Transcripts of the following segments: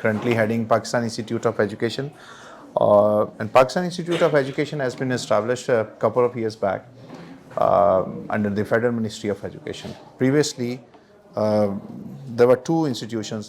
currently heading Pakistan Institute of Education. And Pakistan Institute of Education has been established a couple of years back under the Federal Ministry of Education. Previously, there were two institutions.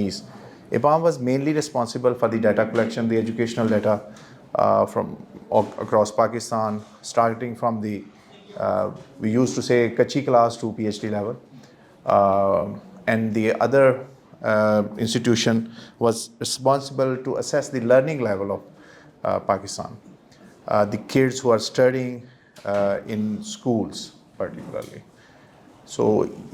NEES. IPAM was mainly responsible for the data collection, the educational data from across Pakistan, starting from the, we used to say kachi class to PhD level. And the other institution was responsible to assess the learning level of Pakistan, the kids who are studying in schools particularly. So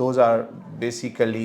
those are basically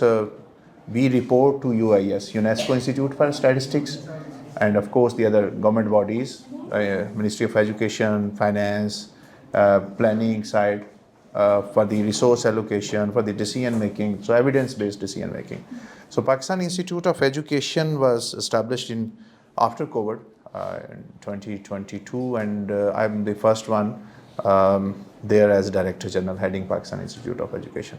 So we report to UIS, UNESCO Institute for Statistics, and of course the other government bodies, Ministry of Education, Finance, planning side, for the resource allocation, for the decision making, so evidence-based decision making. So Pakistan Institute of Education was established in after COVID in 2022, and I'm the first one there as Director General heading Pakistan Institute of Education.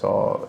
So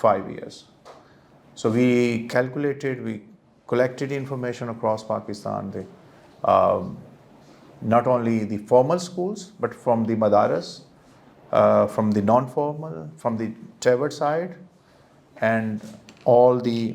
5 years. So we calculated, we collected information across Pakistan, not only the formal schools but from the madaras, from the non-formal, from the Teward side, and all the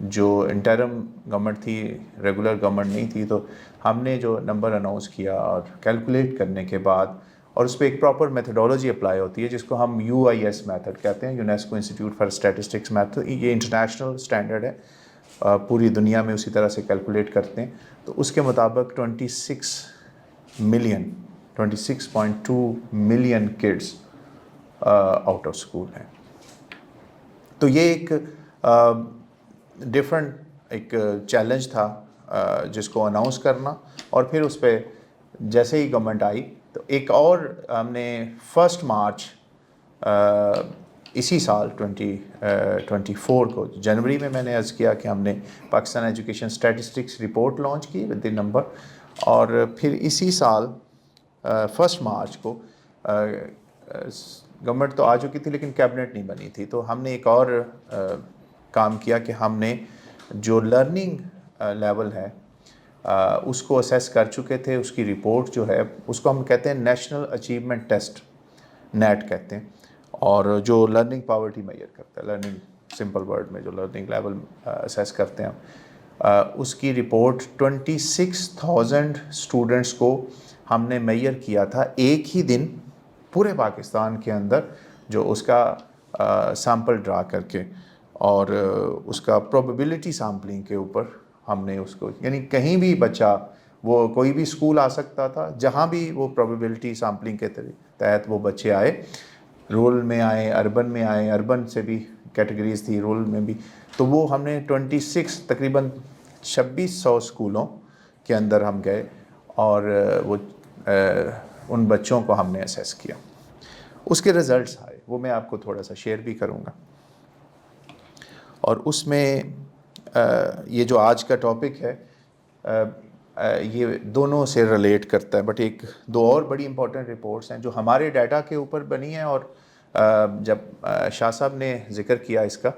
جو interim government تھی, regular government نہیں تھی, تو ہم نے جو number announce کیا اور کیلکولیٹ کرنے کے بعد, اور اس پہ ایک پراپر میتھڈولوجی اپلائی ہوتی ہے جس کو ہم UIS میتھڈ کہتے ہیں, UNESCO institute for statistics method. یہ انٹرنیشنل اسٹینڈرڈ ہے, پوری دنیا میں اسی طرح سے کیلکولیٹ کرتے ہیں. تو اس کے مطابق 26.2 million kids out of school ہیں. تو یہ ایک ڈفرینٹ ایک چیلنج تھا جس کو اناؤنس کرنا, اور پھر اس پہ جیسے ہی گورنمنٹ آئی تو ایک اور ہم نے 1 مارچ اسی سال 2024 کو جنوری میں نے عرض کیا کہ ہم نے Pakistan education statistics report launch کی ود دی نمبر, اور پھر اسی سال 1 مارچ کو گورنمنٹ تو آ چکی تھی لیکن کیبنٹ نہیں بنی تھی, تو ہم نے ایک اور کام کیا کہ ہم نے جو لرننگ لیول ہے اس کو اسیس کر چکے تھے. اس کی رپورٹ جو ہے اس کو ہم کہتے ہیں نیشنل اچیومنٹ ٹیسٹ, نیٹ کہتے ہیں, اور جو لرننگ پاورٹی میئر کرتا ہے, لرننگ سمپل ورڈ میں جو لرننگ لیول اسیس کرتے ہیں ہم, اس کی رپورٹ 26,000 اسٹوڈنٹس کو ہم نے میئر کیا تھا ایک ہی دن پورے پاکستان کے اندر, جو اس کا سیمپل ڈرا کر کے اور اس کا پروبیبلٹی سیمپلنگ کے اوپر ہم نے اس کو, یعنی کہیں بھی بچہ, وہ کوئی بھی اسکول آ سکتا تھا, جہاں بھی وہ پروبیبلٹی سیمپلنگ کے تحت وہ بچے آئے, رورل میں آئے, اربن میں آئے, اربن سے بھی کیٹیگریز تھی, رورل میں بھی, تو وہ ہم نے تقریباً 2600 اسکولوں کے اندر ہم گئے اور وہ ان بچوں کو ہم نے اسیس کیا. اس کے رزلٹس آئے, وہ میں آپ کو تھوڑا سا شیئر بھی کروں گا. اور اس میں یہ جو آج کا ٹاپک ہے یہ دونوں سے ریلیٹ کرتا ہے, بٹ ایک دو اور بڑی امپورٹنٹ رپورٹس ہیں جو ہمارے ڈیٹا کے اوپر بنی ہیں, اور جب شاہ صاحب نے ذکر کیا اس کا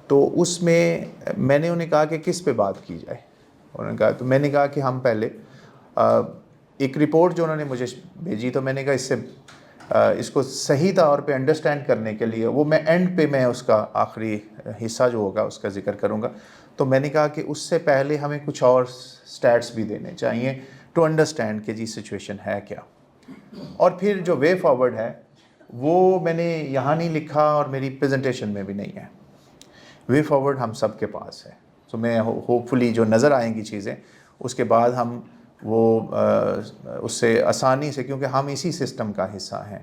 تو اس میں میں نے انہیں کہا کہ کس پہ بات کی جائے. انہوں نے کہا, تو میں نے کہا کہ ہم پہلے ایک رپورٹ جو انہوں نے مجھے بھیجی, تو میں نے کہا اس کو صحیح طور پہ انڈرسٹینڈ کرنے کے لیے, وہ میں اینڈ پہ میں اس کا آخری حصہ جو ہوگا اس کا ذکر کروں گا. تو میں نے کہا کہ اس سے پہلے ہمیں کچھ اور سٹیٹس بھی دینے چاہیے ٹو انڈرسٹینڈ کہ جی سچویشن ہے کیا. اور پھر جو وے فارورڈ ہے وہ میں نے یہاں نہیں لکھا اور میری پریزنٹیشن میں بھی نہیں ہے. وے فارورڈ ہم سب کے پاس ہے, تو میں ہوپ فلی جو نظر آئیں گی چیزیں اس کے بعد ہم وہ اس سے آسانی سے, کیونکہ ہم اسی سسٹم کا حصہ ہیں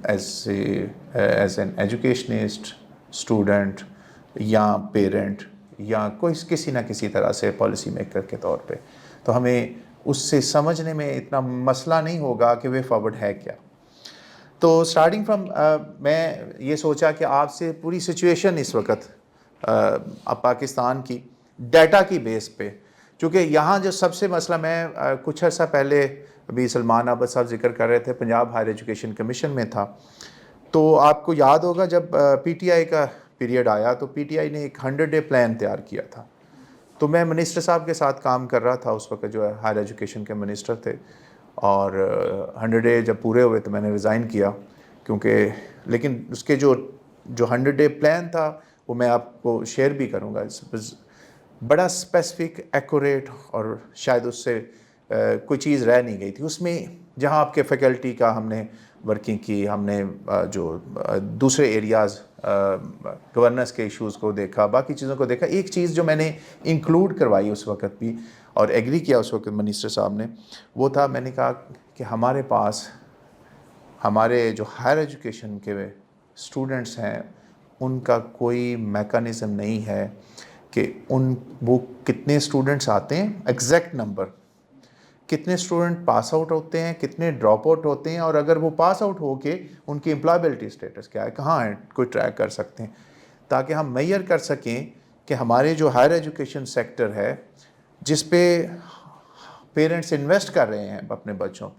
ایز این ایجوکیشنسٹ, اسٹوڈنٹ یا پیرنٹ یا کوئی کسی نہ کسی طرح سے پالیسی میکر کے طور پہ, تو ہمیں اس سے سمجھنے میں اتنا مسئلہ نہیں ہوگا کہ وے فارورڈ ہے کیا. تو اسٹارٹنگ فرام میں یہ سوچا کہ آپ سے پوری سچویشن اس وقت اب پاکستان کی ڈیٹا کی بیس پہ, چونکہ یہاں جو سب سے مسئلہ, میں کچھ عرصہ پہلے ابھی سلمان احمد صاحب ذکر کر رہے تھے, پنجاب ہائر ایجوکیشن کمیشن میں تھا, تو آپ کو یاد ہوگا جب PTI کا پیریڈ آیا تو PTI نے ایک 100 ڈے پلان تیار کیا تھا. تو میں منسٹر صاحب کے ساتھ کام کر رہا تھا اس وقت, جو ہے ہائر ایجوکیشن کے منسٹر تھے, اور 100 ڈے جب پورے ہوئے تو میں نے ریزائن کیا, کیونکہ لیکن اس کے جو 100 ڈے پلان تھا وہ میں آپ کو شیئر بھی کروں گا. بڑا اسپیسیفک, ایکوریٹ, اور شاید اس سے کوئی چیز رہ نہیں گئی تھی اس میں. جہاں آپ کے فیکلٹی کا ہم نے ورکنگ کی, ہم نے جو دوسرے ایریاز گورننس کے ایشوز کو دیکھا, باقی چیزوں کو دیکھا. ایک چیز جو میں نے انکلوڈ کروائی اس وقت بھی اور ایگری کیا اس وقت منسٹر صاحب نے, وہ تھا, میں نے کہا کہ ہمارے پاس ہمارے جو ہائر ایجوکیشن کے اسٹوڈنٹس ہیں ان کا کوئی میکانزم نہیں ہے کہ وہ کتنے اسٹوڈنٹس آتے ہیں, ایگزیکٹ نمبر, کتنے اسٹوڈنٹ پاس آؤٹ ہوتے ہیں, کتنے ڈراپ آؤٹ ہوتے ہیں, اور اگر وہ پاس آؤٹ ہو کے ان کی امپلائبلٹی اسٹیٹس کیا ہے, کہاں ہے, کوئی ٹریک کر سکتے ہیں, تاکہ ہم میئر کر سکیں کہ ہمارے جو ہائر ایجوکیشن سیکٹر ہے جس پہ پیرنٹس انویسٹ کر رہے ہیں اپنے بچوں,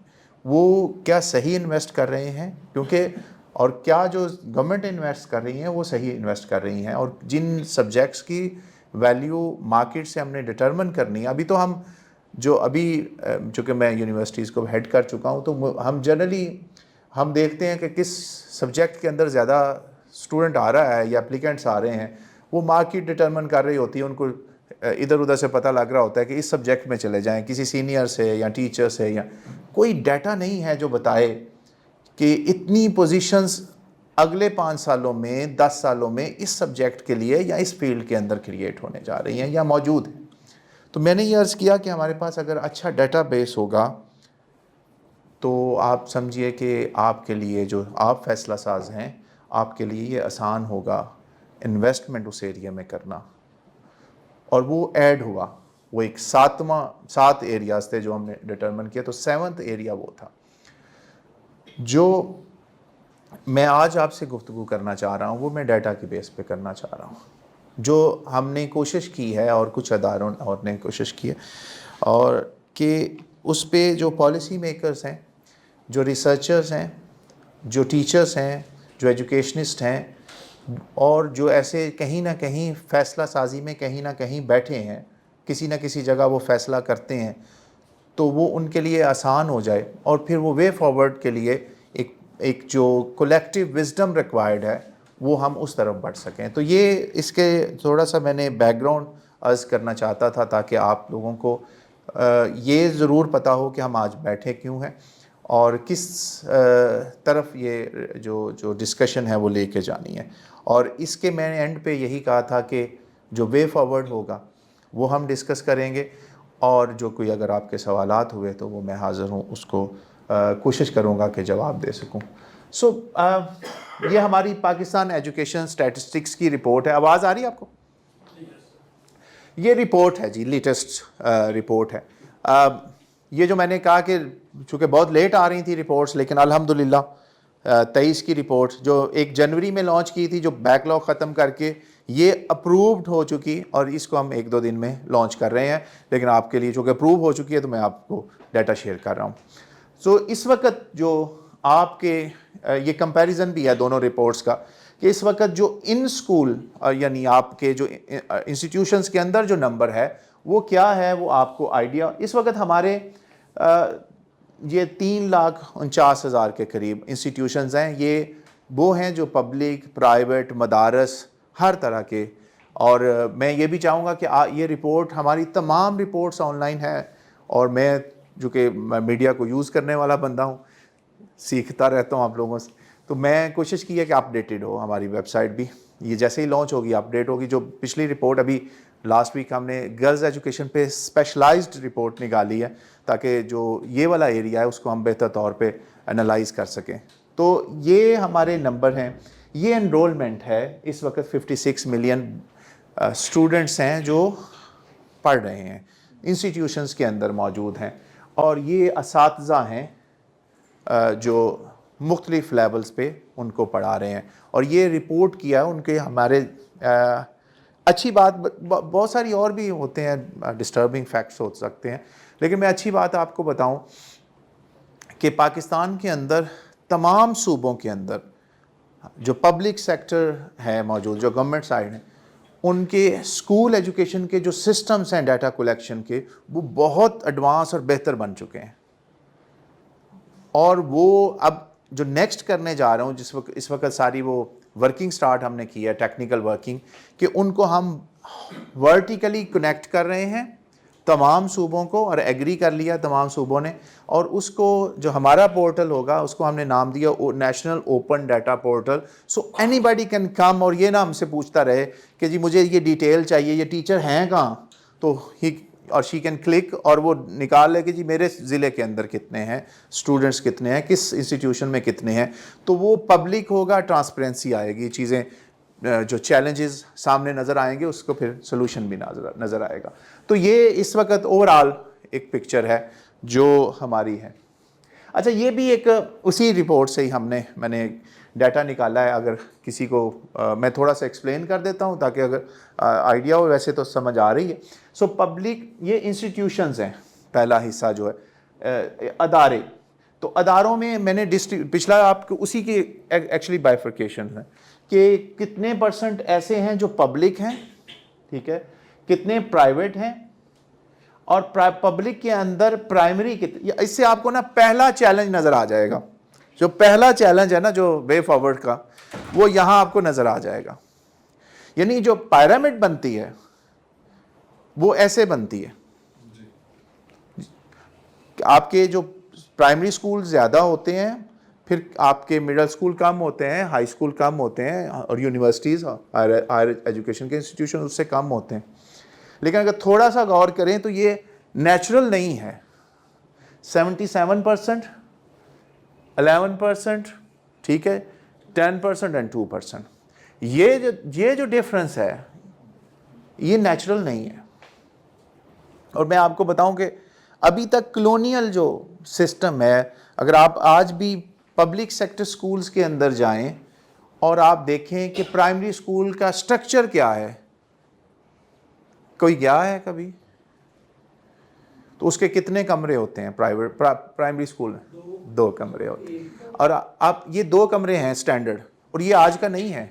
وہ کیا صحیح انویسٹ کر رہے ہیں, کیونکہ اور کیا جو گورنمنٹ انویسٹ کر رہی ہیں وہ صحیح انویسٹ کر رہی ہیں, اور جن سبجیکٹس کی ویلیو مارکیٹ سے ہم نے ڈٹرمن کرنی ہے. ابھی تو ہم چونکہ میں یونیورسٹیز کو ہیڈ کر چکا ہوں, تو ہم جنرلی ہم دیکھتے ہیں کہ کس سبجیکٹ کے اندر زیادہ اسٹوڈنٹ آ رہا ہے یا اپلیکینٹس آ رہے ہیں, وہ مارکیٹ ڈٹرمن کر رہی ہوتی ہے, ان کو ادھر ادھر سے پتہ لگ رہا ہوتا ہے کہ اس سبجیکٹ میں چلے جائیں, کسی سینئر سے یا ٹیچر سے, یا کوئی ڈیٹا نہیں ہے جو بتائے کہ اتنی پوزیشنز اگلے 5 سالوں میں 10 سالوں میں اس سبجیکٹ کے لیے یا اس فیلڈ کے اندر کریٹ ہونے جا رہی ہیں یا موجود ہیں. تو میں نے یہ عرض کیا کہ ہمارے پاس اگر اچھا ڈیٹا بیس ہوگا تو آپ سمجھیے کہ آپ کے لیے جو آپ فیصلہ ساز ہیں, آپ کے لیے یہ آسان ہوگا انویسٹمنٹ اس ایریا میں کرنا. اور وہ ایڈ ہوا, وہ ایک 7 ایریاز تھے جو ہم نے ڈٹرمن کیا, تو 7th ایریا وہ تھا جو میں آج آپ سے گفتگو کرنا چاہ رہا ہوں. وہ میں ڈیٹا کی بیس پہ کرنا چاہ رہا ہوں, جو ہم نے کوشش کی ہے اور کچھ اداروں اور نے کوشش کی ہے, اور کہ اس پہ جو پالیسی میکرز ہیں, جو ریسرچرز ہیں, جو ٹیچرز ہیں, جو ایجوکیشنسٹ ہیں, اور جو ایسے کہیں نہ کہیں فیصلہ سازی میں کہیں نہ کہیں بیٹھے ہیں, کسی نہ کسی جگہ وہ فیصلہ کرتے ہیں, تو وہ ان کے لیے آسان ہو جائے, اور پھر وہ وے فارورڈ کے لیے ایک جو کولیکٹیو وزڈم ریکوائرڈ ہے وہ ہم اس طرف بڑھ سکیں. تو یہ اس کے تھوڑا سا میں نے بیک گراؤنڈ عرض کرنا چاہتا تھا, تاکہ آپ لوگوں کو یہ ضرور پتہ ہو کہ ہم آج بیٹھے کیوں ہیں اور کس طرف یہ جو ڈسکشن ہے وہ لے کے جانی ہے. اور اس کے میں نے اینڈ پہ یہی کہا تھا کہ جو وے فارورڈ ہوگا وہ ہم ڈسکس کریں گے, اور جو کوئی اگر آپ کے سوالات ہوئے تو وہ میں حاضر ہوں, اس کو کوشش کروں گا کہ جواب دے سکوں. سو یہ ہماری پاکستان ایجوکیشن اسٹیٹسٹکس کی رپورٹ ہے. آواز آ رہی ہے آپ کو؟ یہ رپورٹ ہے جی, لیٹسٹ رپورٹ ہے. یہ جو میں نے کہا کہ چونکہ بہت لیٹ آ رہی تھی رپورٹس, لیکن الحمدللہ 23 کی رپورٹ جو 1 جنوری میں لانچ کی تھی, جو بیک لاگ ختم کر کے یہ اپرووڈ ہو چکی, اور اس کو ہم 1-2 دن میں لانچ کر رہے ہیں. لیکن آپ کے لیے چونکہ اپروو ہو چکی ہے تو میں آپ کو ڈیٹا شیئر کر رہا ہوں. سو اس وقت جو آپ کے یہ کمپیریزن بھی ہے دونوں رپورٹس کا, کہ اس وقت جو ان اسکول یعنی آپ کے جو انسٹیٹیوشنس کے اندر جو نمبر ہے وہ کیا ہے, وہ آپ کو آئیڈیا. اس وقت ہمارے یہ 3,49,000 کے قریب انسٹیٹیوشنز ہیں. یہ وہ ہیں جو پبلک, پرائیویٹ, مدارس, ہر طرح کے. اور میں یہ بھی چاہوں گا کہ یہ رپورٹ, ہماری تمام رپورٹس آن لائن ہے, اور میں جو کہ میڈیا کو یوز کرنے والا بندہ ہوں, سیکھتا رہتا ہوں آپ لوگوں سے, تو میں کوشش کی ہے کہ اپڈیٹڈ ہو ہماری ویب سائٹ بھی. یہ جیسے ہی لانچ ہوگی اپڈیٹ ہوگی. جو پچھلی رپورٹ ابھی لاسٹ ویک ہم نے گرلز ایجوکیشن پہ اسپیشلائزڈ رپورٹ نکالی ہے, تاکہ جو یہ والا ایریا ہے اس کو ہم بہتر طور پہ انالائز کر سکیں. تو یہ ہمارے نمبر ہیں. یہ انرولمنٹ ہے اس وقت 56 ملین اسٹوڈنٹس ہیں جو پڑھ رہے ہیں, انسٹیٹیوشنس کے اندر موجود ہیں, اور یہ اساتذہ ہیں جو مختلف لیولز پہ ان کو پڑھا رہے ہیں. اور یہ رپورٹ کیا ان کے ہمارے اچھی بات, بہت ساری اور بھی ہوتے ہیں ڈسٹربنگ فیکٹس ہو سکتے ہیں, لیکن میں اچھی بات آپ کو بتاؤں کہ پاکستان کے اندر تمام صوبوں کے اندر جو پبلک سیکٹر ہے موجود, جو گورنمنٹ سائڈ ہیں, ان کے اسکول ایجوکیشن کے جو سسٹمز ہیں ڈیٹا کلیکشن کے, وہ بہت ایڈوانس اور بہتر بن چکے ہیں. اور وہ اب جو نیکسٹ کرنے جا رہا ہوں, اس وقت ساری وہ ورکنگ سٹارٹ ہم نے کی ہے, ٹیکنیکل ورکنگ, کہ ان کو ہم ورٹیکلی کنیکٹ کر رہے ہیں تمام صوبوں کو, اور ایگری کر لیا تمام صوبوں نے. اور اس کو جو ہمارا پورٹل ہوگا اس کو ہم نے نام دیا national open data portal. So any body can come, اور یہ نہ ہم سے پوچھتا رہے کہ جی مجھے یہ ڈیٹیل چاہیے, یہ ٹیچر ہیں کہاں, تو ہی اور شی کین کلک اور وہ نکال لے کہ جی میرے ضلع کے اندر کتنے ہیں اسٹوڈنٹس, کتنے ہیں, کس انسٹیٹیوشن میں کتنے ہیں. تو وہ پبلک ہوگا, ٹرانسپیرنسی آئے گی, چیزیں جو چیلنجز سامنے نظر آئیں گے اس کو پھر سلوشن بھی نظر آئے گا. تو یہ اس وقت اوور آل ایک پکچر ہے جو ہماری ہے. اچھا, یہ بھی ایک اسی رپورٹ سے ہی میں نے ڈیٹا نکالا ہے. اگر کسی کو میں تھوڑا سا ایکسپلین کر دیتا ہوں تاکہ اگر آئیڈیا ہو, ویسے تو سمجھ آ رہی ہے. سو پبلک, یہ انسٹیٹیوشنز ہیں, پہلا حصہ جو ہے ادارے. تو اداروں میں میں نے پچھلا آپ کو اسی کی ایکچولی بائیفرکیشن ہے کہ کتنے % ایسے ہیں جو پبلک ہیں, ٹھیک ہے, کتنے پرائیویٹ ہیں, اور پبلک کے اندر پرائمری کتنے. اس سے آپ کو نا پہلا چیلنج نظر آ جائے گا. جو پہلا چیلنج ہے نا جو وے فارورڈ کا, وہ یہاں آپ کو نظر آ جائے گا یعنی جو پیرامڈ بنتی ہے وہ ایسے بنتی ہے کہ آپ کے جو پرائمری اسکول زیادہ ہوتے ہیں، پھر آپ کے مڈل اسکول کم ہوتے ہیں، ہائی اسکول کم ہوتے ہیں، اور یونیورسٹیز ہائر ایجوکیشن کے انسٹیٹیوشن اس سے کم ہوتے ہیں. لیکن اگر تھوڑا سا غور کریں تو یہ نیچرل نہیں ہے. 77%، 11%، ٹھیک ہے، 10% اینڈ 2%. یہ جو ڈفرنس ہے یہ نیچرل نہیں ہے. اور میں آپ کو بتاؤں کہ ابھی تک کلونیل جو سسٹم ہے، اگر آپ آج بھی پبلک سیکٹر سکولز کے اندر جائیں اور آپ دیکھیں کہ پرائمری سکول کا سٹرکچر کیا ہے، کوئی گیا ہے کبھی؟ تو اس کے کتنے کمرے ہوتے ہیں پرائمری سکول میں؟ 2 کمرے ہوتے ہیں. اور آپ یہ 2 کمرے ہیں سٹینڈرڈ، اور یہ آج کا نہیں ہے،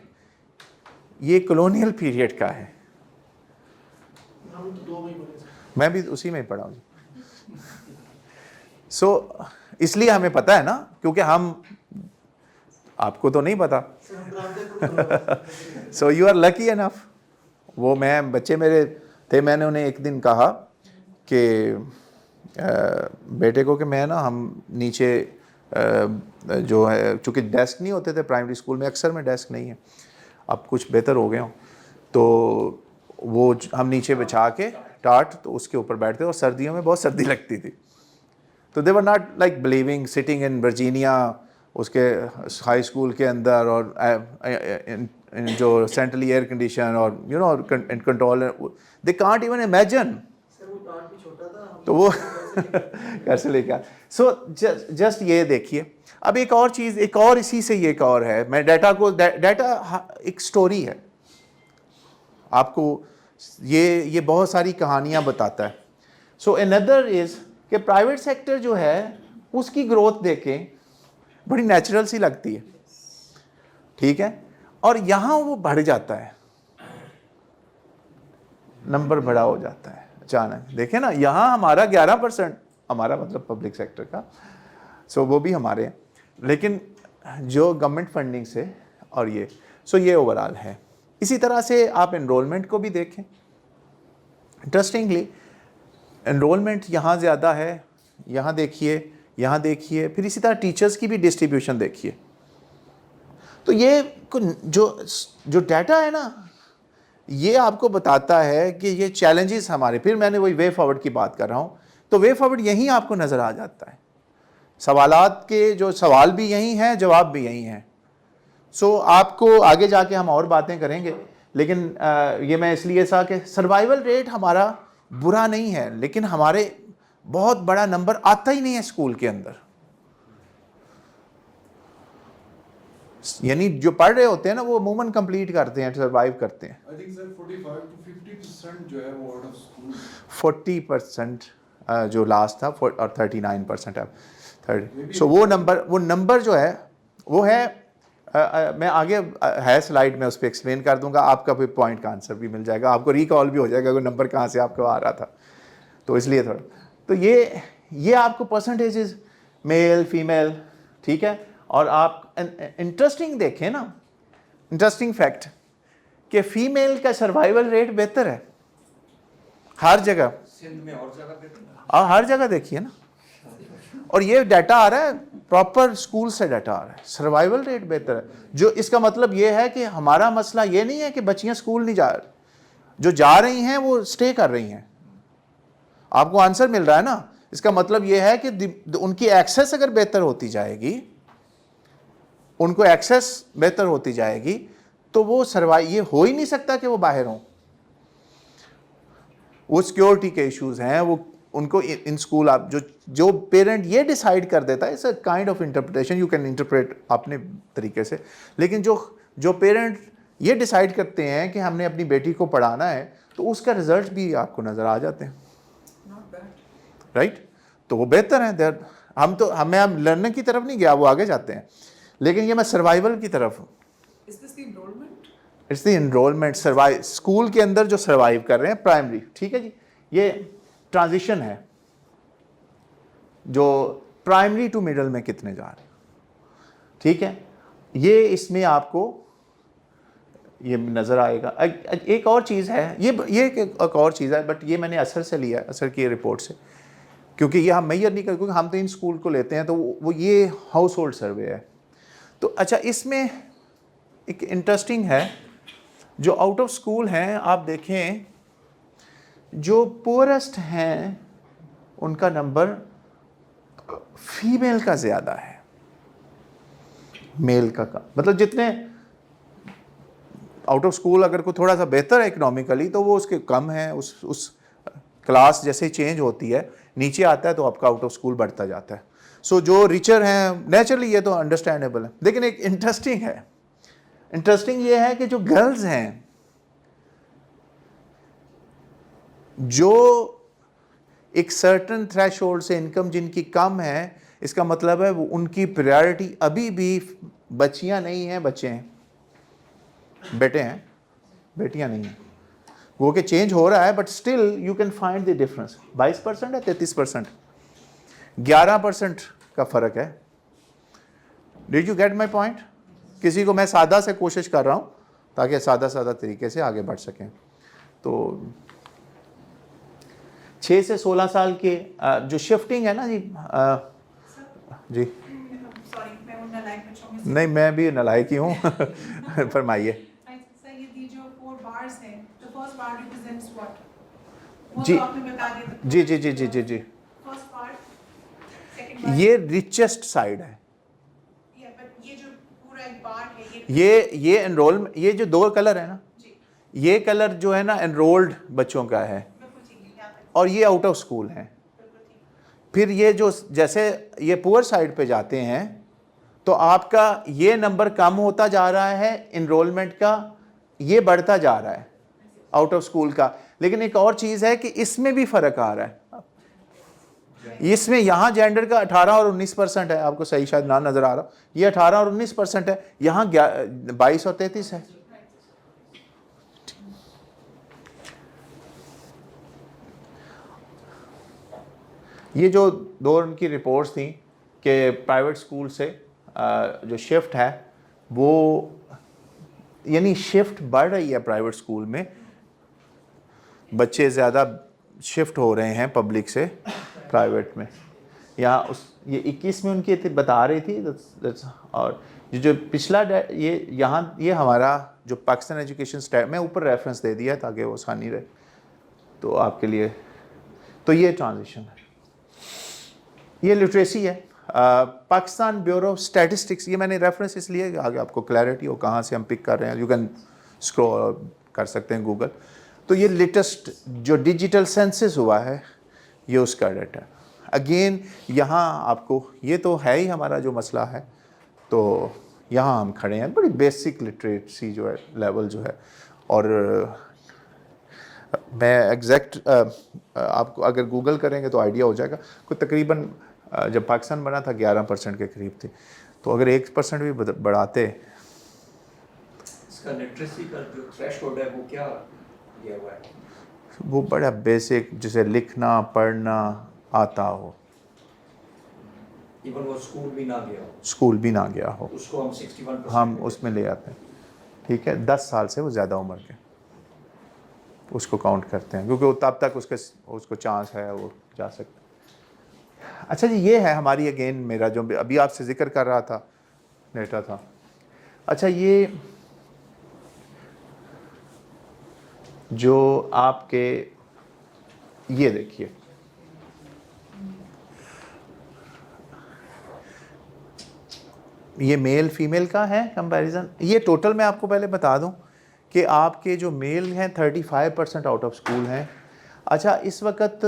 یہ کلونیل پیریڈ کا ہے. میں بھی اسی میں پڑھا ہوں. سو اس لیے ہمیں پتہ ہے نا، کیونکہ ہم، آپ کو تو نہیں پتا. سو یو آر لکی انف. وہ بچے میرے تھے، میں نے انہیں ایک دن کہا کہ بیٹے کو کہ میں نا، ہم نیچے جو ہے، چونکہ ڈیسک نہیں ہوتے تھے پرائمری اسکول میں، اکثر میں ڈیسک نہیں ہے، اب کچھ بہتر ہو گئے ہوں، تو وہ ہم نیچے بچھا کے ٹاٹ تو اس کے اوپر بیٹھتے، اور سردیوں میں بہت سردی لگتی تھی. تو they were not like believing sitting in Virginia, اس کے ہائی اسکول کے اندر، اور جو سینٹرلی ایئر کنڈیشن، اور you know control, they can't even imagine. تو وہ کیسے لے کے. سو جسٹ یہ دیکھیے. اب ایک اور چیز، ایک اور اسی سے یہ ایک اور ہے، میں ڈیٹا ایک سٹوری ہے، آپ کو یہ بہت ساری کہانیاں بتاتا ہے. سو another از کہ پرائیویٹ سیکٹر جو ہے اس کی گروتھ دیکھیں، بڑی نیچرل سی لگتی ہے، ٹھیک ہے، اور یہاں وہ بڑھ جاتا ہے، نمبر بڑا ہو جاتا ہے اچانک. دیکھیں نا، یہاں ہمارا 11%، ہمارا مطلب پبلک سیکٹر کا، سو وہ بھی ہمارے ہیں، لیکن جو گورنمنٹ فنڈنگ سے، اور یہ اوورال ہے. اسی طرح سے آپ انرولمنٹ کو بھی دیکھیں. انٹرسٹنگلی انرولمنٹ یہاں زیادہ ہے، یہاں دیکھیے، پھر اسی طرح ٹیچرز کی بھی ڈسٹریبیوشن دیکھیے. تو یہ جو ڈیٹا ہے نا، یہ آپ کو بتاتا ہے کہ یہ چیلنجز ہمارے، پھر میں نے وہی وے فارورڈ کی بات کر رہا ہوں، تو وے فارورڈ یہیں آپ کو نظر آ جاتا ہے. سوالات کے جو سوال بھی یہی ہیں، جواب بھی یہی ہیں. سو آپ کو آگے جا کے ہم اور باتیں کریں گے، لیکن یہ میں اس لیے کہ سروائیول ریٹ ہمارا برا نہیں ہے، لیکن ہمارے بہت بڑا نمبر آتا ہی نہیں ہے اسکول کے اندر. یعنی جو پڑھ رہے ہوتے ہیں نا، وہ عموماً کمپلیٹ کرتے ہیں، سروائیو کرتے ہیں. I think sir 45 to 50% جو ہے وہ out of school. 40% جو لاسٹ تھا، اور 39% اب. سو وہ نمبر جو ہے وہ ہے، میں آگے ہے سلائیڈ میں اس پہ ایکسپلین کر دوں گا، آپ کا بھی پوائنٹ کا آنسر بھی مل جائے گا، آپ کو ریکال بھی ہو جائے گا کہ نمبر کہاں سے آپ کو آ رہا تھا. تو اس لیے تھوڑا، تو یہ آپ کو پرسنٹیجز میل فیمیل، ٹھیک ہے. اور آپ انٹرسٹنگ دیکھیں نا، انٹرسٹنگ فیکٹ کہ فیمیل کا سروائیول ریٹ بہتر ہے ہر جگہ، سندھ میں اور جگہ دیتے ہیں. اور ہر جگہ دیکھیے نا. اور یہ ڈیٹا آ رہا ہے پراپر اسکول سے، ڈیٹا آ رہا ہے، سروائیول ریٹ بہتر ہے. جو اس کا مطلب یہ ہے کہ ہمارا مسئلہ یہ نہیں ہے کہ بچیاں اسکول نہیں جا رہی، جو جا رہی ہیں وہ اسٹے کر رہی ہیں. آپ کو آنسر مل رہا ہے نا. اس کا مطلب یہ ہے کہ ان کی ایکسیس اگر بہتر ہوتی جائے گی، ان کو ایکسیس بہتر ہوتی جائے گی، تو وہ یہ ہو ہی نہیں سکتا کہ وہ باہر ہوں. وہ سیکیورٹی کے ایشوز ہیں، وہ ان کو ان اسکول، آپ جو پیرنٹ یہ ڈیسائیڈ کر دیتا ہے، it's a kind of interpretation, you can interpret اپنے طریقے سے، لیکن جو پیرنٹ یہ ڈیسائیڈ کرتے ہیں کہ ہم نے اپنی بیٹی کو پڑھانا ہے، تو اس کا رزلٹ بھی آپ کو نظر آ جاتے ہیں، رائٹ. تو وہ بہتر ہیں. ہم لرننگ کی طرف نہیں گیا، وہ آگے جاتے ہیں، لیکن یہ میں سروائیول کی طرف ہوں. اٹس دی انرولمنٹ اسکول کے اندر جو سروائیو کر رہے ہیں پرائمری، ٹھیک ہے جی. یہ ٹرانزیشن ہے، جو پرائمری ٹو مڈل میں کتنے جا رہے ہیں، ٹھیک ہے. یہ اس میں آپ کو یہ نظر آئے گا. ایک اور چیز ہے, یہ ایک اور چیز ہے, بٹ یہ میں نے اثر سے لیا, اثر کی رپورٹ سے, کیونکہ یہ ہم میئر نہیں کرتے, کیونکہ ہم تو ان اسکول کو لیتے ہیں, تو وہ یہ ہاؤس ہولڈ سروے ہے. تو اچھا, اس میں ایک انٹرسٹنگ ہے, جو آؤٹ آف اسکول ہیں آپ دیکھیں, جو پورسٹ ہیں ان کا نمبر فیمیل کا زیادہ ہے, میل کا کم. مطلب جتنے آؤٹ آف اسکول اگر کوئی تھوڑا سا بہتر ہے اکنامکلی تو وہ اس کے کم ہیں, اس کلاس جیسے چینج ہوتی ہے نیچے آتا ہے تو آپ کا آؤٹ آف اسکول بڑھتا جاتا ہے. سو جو ریچر ہیں نیچرلی یہ تو انڈرسٹینڈیبل ہے. لیکن ایک انٹرسٹنگ ہے, انٹرسٹنگ یہ ہے کہ جو گرلز ہیں جو ایک سرٹن تھریش ہولڈ سے انکم جن کی کم ہے, اس کا مطلب ہے وہ ان کی پریارٹی ابھی بھی بچیاں نہیں ہیں, بچے ہیں, بیٹے ہیں, بیٹیاں نہیں ہیں. وہ کہ چینج ہو رہا ہے but still you can find the difference. 22% ہے 33%, 11% کا فرق ہے. Did you get my point? کسی کو میں سادہ سے کوشش کر رہا ہوں تاکہ سادہ طریقے سے آگے بڑھ سکیں. تو 6 سے 16 سال کے جو شفٹنگ ہے نا جی نہیں میں بھی نالائق ہی ہوں. فرمائیے. جی جی جی جی جی جی جی یہ ریچسٹ سائڈ ہے. یہ انرولمنٹ, یہ جو 2 کلر ہے نا, یہ کلر جو ہے نا انرولڈ بچوں کا ہے, اور یہ آؤٹ آف اسکول ہیں. پھر یہ جو جیسے یہ پور سائڈ پہ جاتے ہیں تو آپ کا یہ نمبر کم ہوتا جا رہا ہے انرولمنٹ کا, یہ بڑھتا جا رہا ہے آؤٹ آف اسکول کا. لیکن ایک اور چیز ہے کہ اس میں بھی فرق آ رہا ہے. اس میں یہاں جینڈر کا 18 اور 19% ہے, آپ کو صحیح شاید نہ نظر آ رہا, یہ 18 اور 19% ہے, یہاں 22 اور 33 ہے. یہ جو 2 ان کی رپورٹس تھیں کہ پرائیویٹ اسکول سے جو شفٹ ہے وہ یعنی شفٹ بڑھ رہی ہے پرائیویٹ اسکول میں, بچے زیادہ شفٹ ہو رہے ہیں پبلک سے پرائیویٹ میں. یہاں یہ 21 میں ان کی بتا رہی تھی. اور جو پچھلا یہ ہمارا جو پاکستان ایجوکیشن اسٹیٹ, میں اوپر ریفرنس دے دیا تاکہ وہ آسانی رہے تو آپ کے لیے. تو یہ ٹرانزیشن ہے, یہ لٹریسی ہے. پاکستان بیورو اسٹیٹسٹکس, یہ میں نے ریفرنس اس لیے کہ آگے آپ کو کلیئرٹی ہو کہاں سے ہم پک کر رہے ہیں. یو کین اسکرول کر سکتے ہیں گوگل. تو یہ لیٹسٹ جو ڈیجیٹل سینسس ہوا ہے یہ اس کا ڈیٹا. اگین یہاں آپ کو یہ تو ہے ہی ہمارا جو مسئلہ ہے, تو یہاں ہم کھڑے ہیں بڑی بیسک لٹریسی جو ہے لیول جو ہے. اور میں ایگزیکٹ آپ کو اگر گوگل کریں گے تو آئیڈیا ہو جائے گا. کوئی تقریباً جب پاکستان بنا تھا 11% کے قریب تھی, تو اگر 1% بھی بڑھاتے. اس کا لٹریسی کا جو تھریش ہولڈ ہے وہ کیا دیا ہوا ہے؟ وہ بڑا بیسک, جسے لکھنا پڑھنا آتا ہو, ایون وہ اسکول بھی نہ گیا ہو, اسکول بھی نہ گیا ہو, اس کو ہم 61% ہم اس میں لے آتے ہیں. ٹھیک ہے, 10 سال سے وہ زیادہ عمر کے اس کو کاؤنٹ کرتے ہیں, کیونکہ تب تک اس کو چانس ہے وہ جا سکتا. اچھا جی, یہ ہے ہماری اگین میرا جو ابھی آپ سے ذکر کر رہا تھا ڈیٹا تھا. اچھا, یہ جو آپ کے یہ دیکھیے, یہ میل فیمیل کا ہے کمپیریزن. یہ ٹوٹل میں آپ کو پہلے بتا دوں کہ آپ کے جو میل ہیں 35% آؤٹ آف اسکول ہیں. اچھا, اس وقت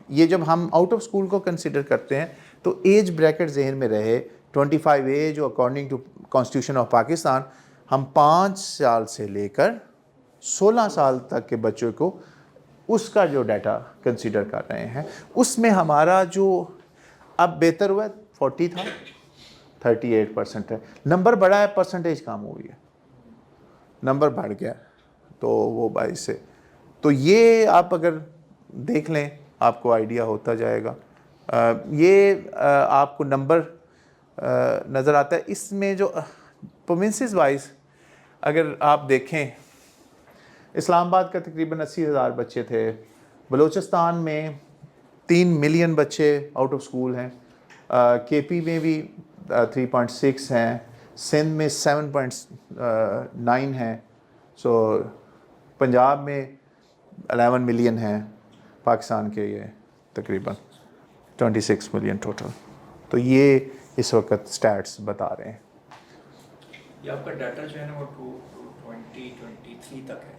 یہ جب ہم آؤٹ آف اسکول کو کنسیڈر کرتے ہیں تو ایج بریکٹ ذہن میں رہے 25 ایج, جو according to constitution of Pakistan ہم 5 سال سے لے کر 16 سال تک کے بچوں کو اس کا جو ڈیٹا کنسیڈر کر رہے ہیں. اس میں ہمارا جو اب بہتر ہوا 40 تھا 38% ہے. نمبر بڑھا ہے, پرسنٹیج کم ہوئی ہے, نمبر بڑھ گیا تو وہ 22 سے. تو یہ آپ اگر دیکھ لیں آپ کو آئیڈیا ہوتا جائے گا. یہ آپ کو نمبر نظر آتا ہے. اس میں جو پروونسز وائز اگر آپ دیکھیں اسلام آباد کا تقریباً 80,000 بچے تھے, بلوچستان میں 3 ملین بچے آؤٹ آف اسکول ہیں, کے پی میں بھی 3.6 ہیں, سندھ میں 7.9 ہیں, سو پنجاب میں 11 ملین ہیں, پاکستان کے یہ تقریباً 26 ملین ٹوٹل. تو یہ اس وقت سٹیٹس بتا رہے ہیں. یہ آپ کا ڈیٹا جو ہے نا وہ 2023 تک ہے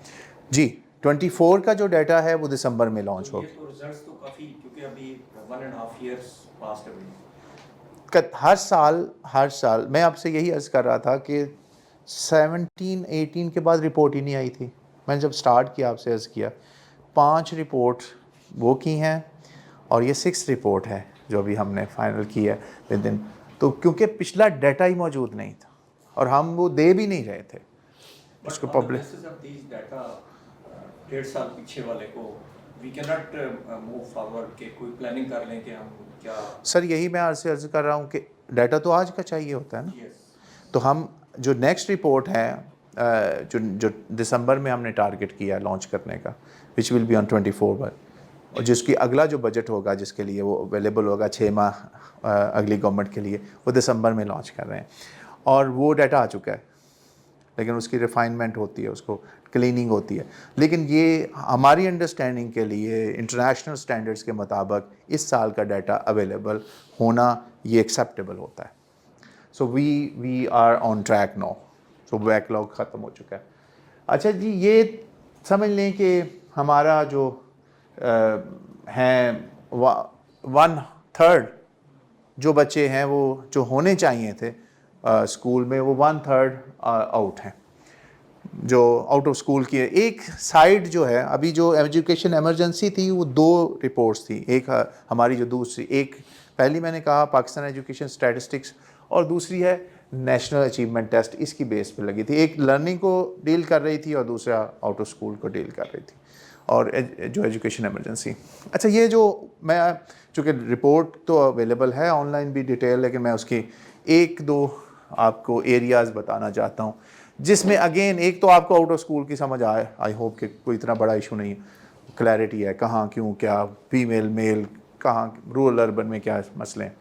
جی 24 کا جو ڈیٹا ہے وہ دسمبر میں لانچ ہوگا. یہ تو ریزلٹس تو کافی, کیونکہ ابھی 1.5 ایئرس پاسڈ اوے. ہر سال میں آپ سے یہی عرض کر رہا تھا کہ 17-18 کے بعد رپورٹ ہی نہیں آئی تھی. میں نے جب سٹارٹ کیا آپ سے عرض کیا 5 رپورٹ وہ کی ہیں اور یہ 6 رپورٹ ہے جو ابھی ہم نے فائنل کی ہے ود ان. تو کیونکہ پچھلا ڈیٹا ہی موجود نہیں تھا اور ہم وہ دے بھی نہیں رہے تھے اس کو پبلک. 1.5 سال پیچھے والے کو وی کی ناٹ موو فارورڈ کہ کوئی پلاننگ کر لیں کہ ہم کیا. سر یہی میں آپ سے عرض کر رہا ہوں کہ ڈیٹا تو آج کا چاہیے ہوتا ہے نا. تو ہم جو نیکسٹ رپورٹ ہے جو دسمبر میں ہم نے ٹارگٹ کیا لانچ کرنے کا وچ ول بی آن 24 پر, اور جس کی اگلا جو بجٹ ہوگا جس کے لیے وہ اویلیبل ہوگا 6 ماہ اگلی گورنمنٹ کے لیے, وہ دسمبر میں لانچ کر رہے ہیں. اور وہ ڈیٹا آ چکا ہے لیکن اس کی ریفائنمنٹ ہوتی ہے, اس کو کلیننگ ہوتی ہے. لیکن یہ ہماری انڈرسٹینڈنگ کے لیے انٹرنیشنل سٹینڈرڈس کے مطابق اس سال کا ڈیٹا اویلیبل ہونا یہ ایکسیپٹیبل ہوتا ہے. So we are on track now. So backlog ختم ہو چکا ہے. اچھا جی, یہ سمجھ لیں کہ ہمارا جو ہیں 1/3 جو بچے ہیں وہ جو ہونے چاہیے تھے اسکول میں, وہ 1/3 آؤٹ ہیں, جو آؤٹ آف اسکول کی. ایک سائڈ جو ہے ابھی جو ایجوکیشن ایمرجنسی تھی وہ 2 رپورٹس تھی. ایک ہماری جو دوسری, ایک پہلی میں نے کہا پاکستان ایجوکیشن اسٹیٹسٹکس, اور دوسری ہے نیشنل اچیومنٹ ٹیسٹ, اس کی بیس پہ لگی تھی. ایک لرننگ کو ڈیل کر رہی تھی اور دوسرا آؤٹ آف اسکول کو ڈیل کر رہی تھی, اور جو ایجوکیشن ایمرجنسی. اچھا یہ جو میں چونکہ رپورٹ تو اویلیبل ہے آن لائن بھی ڈیٹیل, لیکن میں اس کی 1-2 آپ کو ایریاز بتانا چاہتا ہوں جس میں اگین ایک تو آپ کو آؤٹ آف اسکول کی سمجھ آئے. آئی ہوپ کہ کوئی اتنا بڑا ایشو نہیں, کلیئرٹی ہے کہاں کیوں کیا, فیمیل میل کہاں, رورل اربن میں کیا مسئلے ہیں.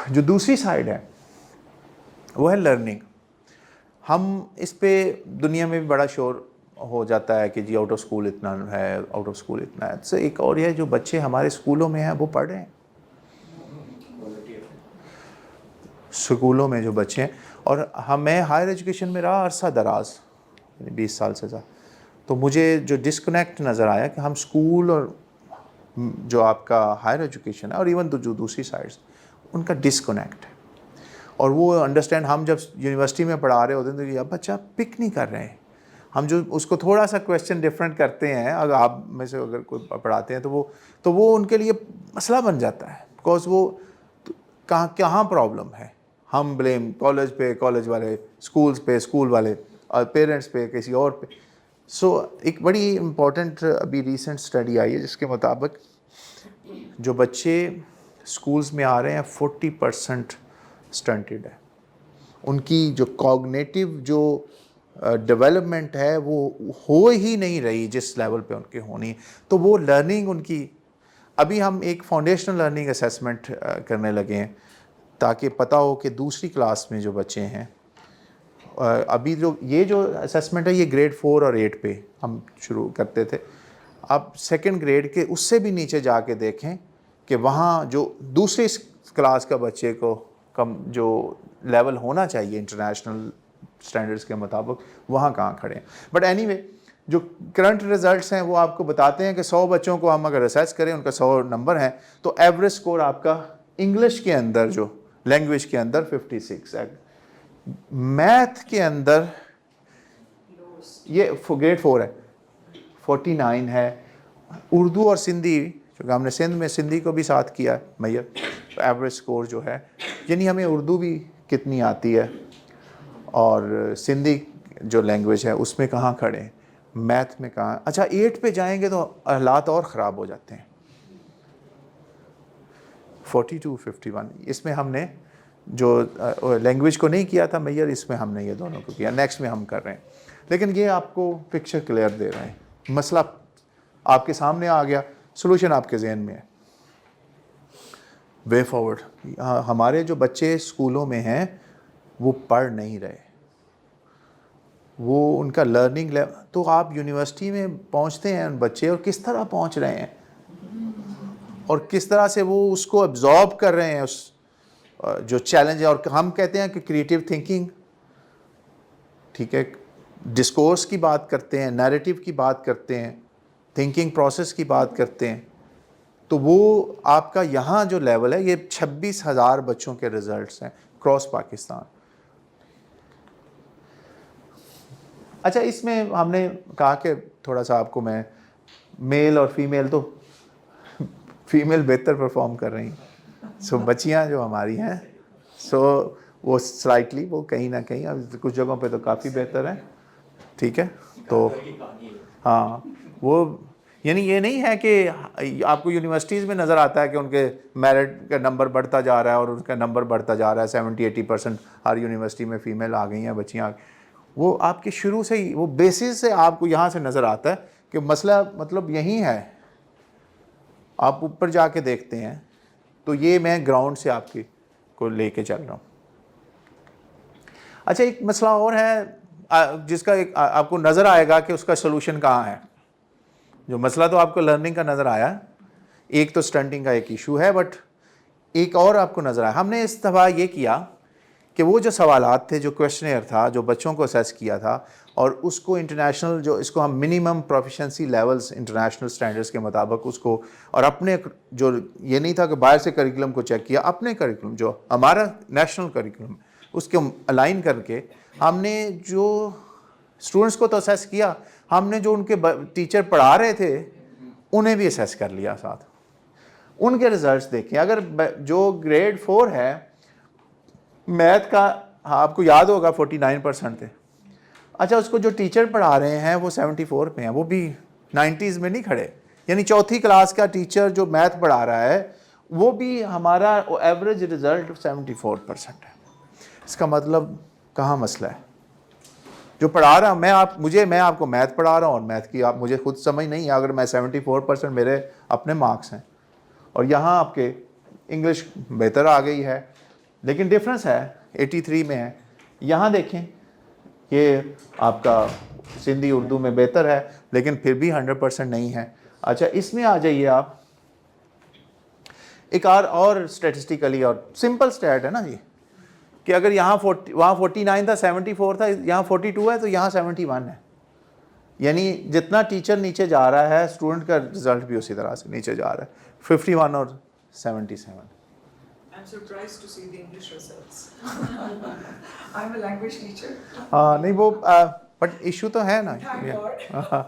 جو دوسری سائڈ ہے وہ ہے لرننگ. ہم اس پہ دنیا میں بھی بڑا شور ہو جاتا ہے کہ جی آؤٹ آف اسکول اتنا ہے, آؤٹ آف اسکول اتنا ہے. تو ایک اور یہ جو بچے ہمارے اسکولوں میں ہیں وہ پڑھ رہے ہیں, اسکولوں میں جو بچے ہیں. اور میں ہائر ایجوکیشن میں رہا عرصہ دراز, 20 سال سے زیادہ. تو مجھے جو ڈسکنیکٹ نظر آیا کہ ہم اسکول اور جو آپ کا ہائر ایجوکیشن ہے اور ایون جو دوسری سائڈس ان کا ڈسکنیکٹ ہے. اور وہ انڈرسٹینڈ ہم جب یونیورسٹی میں پڑھا رہے ہوتے ہیں تو یہ بچہ پک نہیں کر رہے ہیں. ہم جو اس کو تھوڑا سا کویشچن ڈفرینٹ کرتے ہیں, اگر آپ میں سے اگر کوئی پڑھاتے ہیں تو وہ ان کے لیے مسئلہ بن جاتا ہے, بیکاز وہ کہاں پرابلم ہے. ہم بلیم کالج پہ, کالج والے اسکولس پہ, اسکول والے اور پیرنٹس پہ, کسی اور پہ. سو ایک بڑی امپورٹنٹ ابھی ریسنٹ اسٹڈی آئی ہے جس کے مطابق جو بچے اسکولس میں آ رہے ہیں 40% اسٹنٹڈ ہے. ان کی جو کوگنیٹو جو ڈیولپمنٹ ہے وہ ہو ہی نہیں رہی جس لیول پہ ان کی ہونی. تو وہ لرننگ ان کی, ابھی ہم ایک فاؤنڈیشنل لرننگ اسیسمنٹ کرنے لگے ہیں تاکہ پتہ ہو کہ دوسری کلاس میں جو بچے ہیں, ابھی یہ جو اسیسمنٹ ہے یہ گریڈ 4 اور 8 پہ ہم شروع کرتے تھے. اب 2nd گریڈ کے اس سے بھی نیچے جا کے دیکھیں کہ وہاں جو دوسری کلاس کا بچے کو کم جو لیول ہونا چاہیے انٹرنیشنل سٹینڈرڈس کے مطابق وہاں کہاں کھڑے ہیں. بٹ اینی وے جو کرنٹ ریزلٹس ہیں وہ آپ کو بتاتے ہیں کہ 100 بچوں کو ہم اگر اسیس کریں, ان کا 100 نمبر ہیں, تو ایوریج اسکور آپ کا انگلش کے اندر جو لینگویج کے اندر 56 ہے, میتھ کے اندر یہ گریڈ 4 ہے 49 ہے, اردو اور سندھی چونکہ ہم نے سندھ میں سندھی کو بھی ساتھ کیا ہے میئر, تو ایوریج اسکور جو ہے یعنی ہمیں اردو بھی کتنی آتی ہے اور سندھی جو لینگویج ہے اس میں کہاں کھڑے ہیں, میتھ میں کہاں. اچھا 8 پہ جائیں گے تو حالات اور خراب ہو جاتے ہیں. 42-51 اس میں ہم نے جو لینگویج کو نہیں کیا تھا میجر، اس میں ہم نے یہ دونوں کو کیا، نیکسٹ میں ہم کر رہے ہیں. لیکن یہ آپ کو پکچر کلیئر دے رہے ہیں، مسئلہ آپ کے سامنے آ گیا، سولوشن آپ کے ذہن میں ہے. Way forward. ہمارے جو بچے اسکولوں میں ہیں وہ پڑھ نہیں رہے، وہ ان کا لرننگ لیول، تو آپ یونیورسٹی میں پہنچتے ہیں بچے، اور کس طرح پہنچ رہے ہیں اور کس طرح سے وہ اس کو ابزارب کر رہے ہیں، اس جو چیلنج ہے. اور ہم کہتے ہیں کہ کریٹیو تھنکنگ، ٹھیک ہے، ڈسکورس کی بات کرتے ہیں، نیریٹو کی بات کرتے ہیں، تھنکنگ پروسیس کی بات کرتے ہیں. تو وہ آپ کا یہاں جو لیول ہے، یہ 26,000 بچوں کے ریزلٹس ہیں کراس پاکستان. اچھا، اس میں ہم نے کہا کہ تھوڑا سا آپ کو میں میل اور فیمیل، تو فیمیل بہتر پرفارم کر رہی ہیں. سو بچیاں جو ہماری ہیں، سو وہ سلائٹلی، وہ کہیں نہ کہیں، اب کچھ جگہوں پہ تو کافی بہتر ہیں. ٹھیک ہے، تو ہاں، وہ یعنی یہ نہیں ہے کہ آپ کو یونیورسٹیز میں نظر آتا ہے کہ ان کے میرٹ کا نمبر بڑھتا جا رہا ہے اور ان کا نمبر بڑھتا جا رہا ہے، 70-80% ہر یونیورسٹی میں فیمیل آ گئی ہیں، بچیاں. وہ آپ کے شروع سے ہی، وہ بیسس سے آپ کو یہاں سے نظر آتا ہے کہ مسئلہ مطلب یہی ہے. آپ اوپر جا کے دیکھتے ہیں تو یہ میں گراؤنڈ سے آپ کی کو لے کے چل رہا ہوں. اچھا، ایک مسئلہ اور ہے جس کا ایک آپ کو نظر آئے گا کہ اس کا سولوشن کہاں ہے. جو مسئلہ تو آپ کو لرننگ کا نظر آیا، ایک تو اسٹنٹنگ کا ایک ایشو ہے، بٹ ایک اور آپ کو نظر آیا. ہم نے اس دفعہ یہ کیا کہ وہ جو سوالات تھے، جو کویشچنئر تھا، جو بچوں کو اسیس کیا تھا، اور اس کو انٹرنیشنل، جو اس کو ہم minimum proficiency levels international standards کے مطابق اس کو، اور اپنے جو یہ نہیں تھا کہ باہر سے کریکولم کو چیک کیا، اپنے کریکولم جو ہمارا نیشنل کریکولم اس کو الائن کر کے ہم نے جو اسٹوڈنٹس کو تو اسیس کیا، ہم نے جو ان کے ٹیچر پڑھا رہے تھے انہیں بھی اسیس کر لیا ساتھ. ان کے ریزلٹس دیکھیں. اگر جو گریڈ 4 ہے میتھ کا، آپ کو یاد ہوگا 49% تھے. اچھا، اس کو جو ٹیچر پڑھا رہے ہیں وہ 74 پہ ہیں، وہ بھی 90s میں نہیں kھڑے. یعنی چوتھی کلاس کا ٹیچر جو میتھ پڑھا رہا ہے وہ بھی ہمارا ایوریج ریزلٹ 74% ہے. اس کا مطلب کہاں مسئلہ ہے؟ جو پڑھا رہا ہوں میں آپ کو میتھ پڑھا رہا ہوں، اور میتھ کی آپ مجھے خود سمجھ نہیں ہے. اگر میں 74% میرے اپنے مارکس ہیں، اور یہاں آپ کے انگلش بہتر آ گئی ہے، لیکن ڈفرنس ہے 83 میں ہے. یہاں دیکھیں، یہ آپ کا سندھی اردو میں بہتر ہے، لیکن پھر بھی 100% نہیں ہے. اچھا، اس میں آ جائیے آپ، ایک اور اسٹیٹسٹیکلی اور سمپل سٹیٹ ہے نا جی، کہ اگر یہاں وہاں 49 تھا، 74 تھا، یہاں 42 ہے، تو یہاں 71 ہے. یعنی جتنا ٹیچر نیچے جا رہا ہے، اسٹوڈنٹ کا رزلٹ بھی اسی طرح سے نیچے جا رہا ہے، 51 اور 77. I'm surprised to see the English results. I'm a language teacher. ہاں، نہیں وہ بٹ ایشو تو ہے نا. Thank God.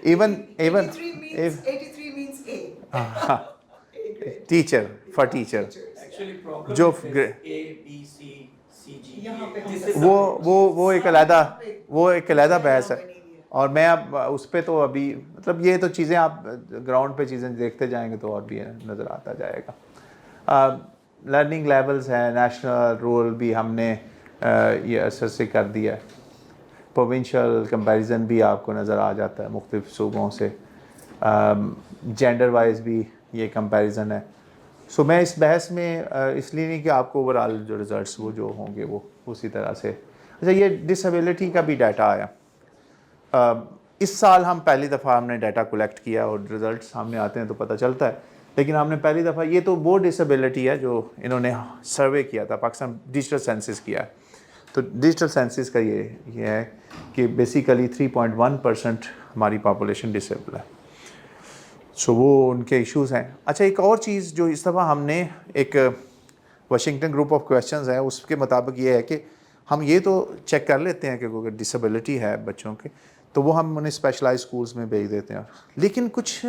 Even 83 means A. A grade. Teacher for teacher actually جو A B C C G یہاں پہ وہ ایک علیحدہ بحث ہے. اور میں اب اس پہ تو ابھی مطلب یہ تو چیزیں آپ گراؤنڈ پہ چیزیں دیکھتے جائیں گے تو اور بھی نظر آتا جائے گا. لرننگ لیولز ہیں، نیشنل رول بھی ہم نے یہ اثر سے کر دیا ہے. پروونشل کمپیریزن بھی آپ کو نظر آ جاتا ہے مختلف صوبوں سے. جینڈر وائز بھی یہ کمپیریزن ہے. سو میں اس بحث میں اس لیے نہیں کہ آپ کو اوورآل جو ریزلٹس وہ جو ہوں گے وہ اسی طرح سے. اچھا، یہ ڈسیبلٹی کا بھی ڈیٹا آیا. اس سال ہم پہلی دفعہ ہم نے ڈیٹا کلیکٹ کیا، اور ریزلٹ سامنے آتے ہیں تو پتہ چلتا ہے. لیکن ہم نے پہلی دفعہ، یہ تو وہ ڈسیبلٹی ہے جو انہوں نے سروے کیا تھا، پاکستان ڈیجیٹل سینسس کیا ہے. تو ڈیجیٹل سینسس کا یہ ہے کہ بیسیکلی 3.1% ہماری پاپولیشن ڈسیبل ہے. سو وہ ان کے ایشوز ہیں. اچھا، ایک اور چیز جو اس دفعہ ہم نے ایک واشنگٹن گروپ آف کویشچنز ہے، اس کے مطابق یہ ہے کہ ہم یہ تو چیک کر لیتے ہیں کہ اگر ڈسیبلٹی ہے بچوں کے تو وہ ہم انہیں اسپیشلائز اسکولس میں بھیج دیتے ہیں. لیکن کچھ